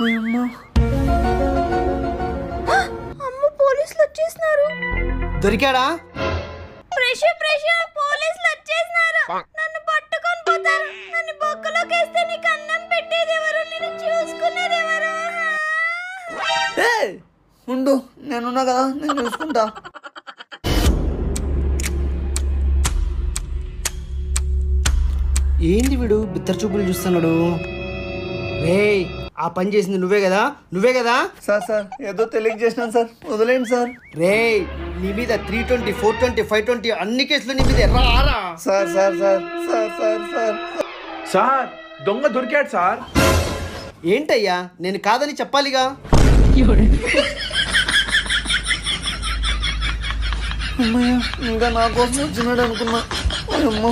అమ్మ పోలీసులు వచ్చేస్తున్నారు. దొరికాడా? పోలీసులు వచ్చేస్తున్నారు. నన్ను పట్టుకొని పోతారు. నన్ను బొక్కలోకి వేస్తే నీకు అన్నం పెట్టేది ఎవరు, నేను చూసుకునేది ఎవరు? ఉండు, నేనున్నా కదా, నేను చూసుకుంటా. ఏంది వీడు బిత్తర చూపులు చూస్తున్నాడు? రేయ్, ఆ పని చేసింది నువ్వే కదా? సార్ ఏదో తెలియక చేసినాను సార్, వదిలేండి సార్. రేయ్, నీ మీద 320, 420, 520 అన్ని కేసులు నీ మీద రారా? Sir sir sir sir sir sir sir దొంగ దొరికాడు సార్. ఏంటయ్యా, నేను కాదని చెప్పాలిగా. ఇంకా నా కోసం వచ్చినాడు అనుకున్నా. అమ్మా